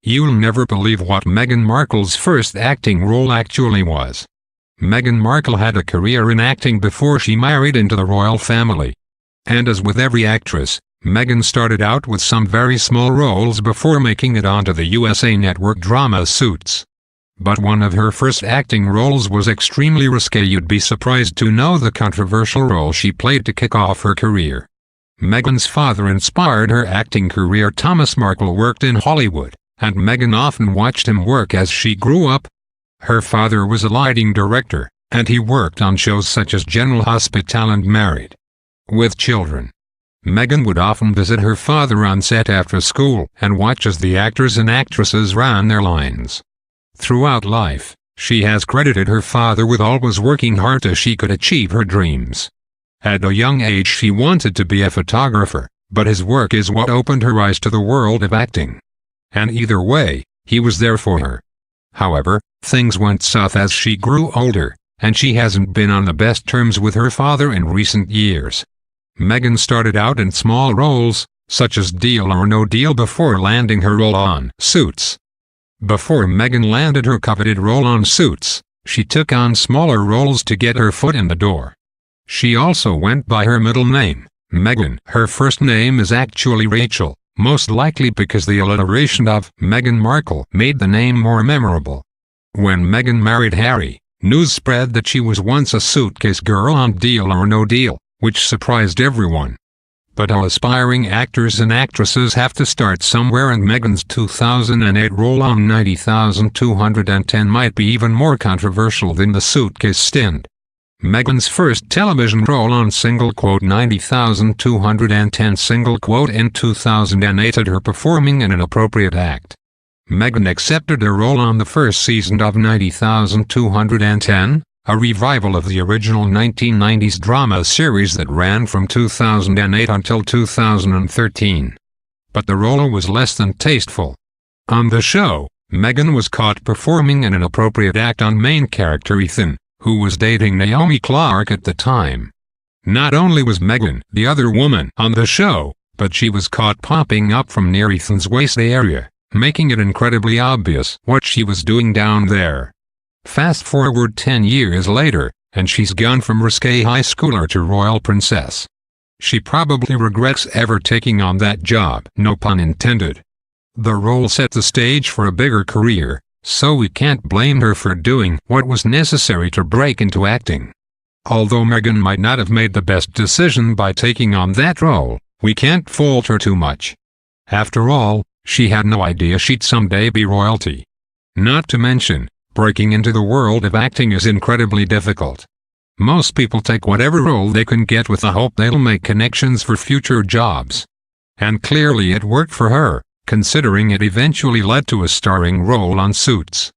You'll never believe what Meghan Markle's first acting role actually was. Meghan Markle had a career in acting before she married into the royal family. And as with every actress, Meghan started out with some very small roles before making it onto the USA Network drama Suits. But one of her first acting roles was extremely risque. You'd be surprised to know the controversial role she played to kick off her career. Meghan's father inspired her acting career. Thomas Markle worked in Hollywood, and Meghan often watched him work as she grew up. Her father was a lighting director, and he worked on shows such as General Hospital and Married with Children. Meghan would often visit her father on set after school and watch as the actors and actresses ran their lines. Throughout life, she has credited her father with always working hard so she could achieve her dreams. At a young age she wanted to be a photographer, but his work is what opened her eyes to the world of acting. And either way, he was there for her. However, things went south as she grew older, and she hasn't been on the best terms with her father in recent years. Meghan started out in small roles, such as Deal or No Deal, before landing her role on Suits. Before Meghan landed her coveted role on Suits, she took on smaller roles to get her foot in the door. She also went by her middle name, Meghan. Her first name is actually Rachel, most likely because the alliteration of Meghan Markle made the name more memorable. When Meghan married Harry, news spread that she was once a suitcase girl on Deal or No Deal, which surprised everyone. But all aspiring actors and actresses have to start somewhere, and Meghan's 2008 role on 90,210 might be even more controversial than the suitcase stint. Meghan's first television role on "90,210" in 2008 had her performing an inappropriate act. Meghan accepted a role on the first season of 90,210, a revival of the original 1990s drama series that ran from 2008 until 2013. But the role was less than tasteful. On the show, Meghan was caught performing an inappropriate act on main character Ethan, who was dating Naomi Clark at the time. Not only was Meghan the other woman on the show, but she was caught popping up from near Ethan's waist area, making it incredibly obvious what she was doing down there. Fast forward 10 years later, and she's gone from risque high schooler to royal princess. She probably regrets ever taking on that job, no pun intended. The role set the stage for a bigger career, so we can't blame her for doing what was necessary to break into acting. Although Meghan might not have made the best decision by taking on that role, we can't fault her too much. After all, she had no idea she'd someday be royalty. Not to mention, breaking into the world of acting is incredibly difficult. Most people take whatever role they can get with the hope they'll make connections for future jobs. And clearly it worked for her, considering it eventually led to a starring role on Suits.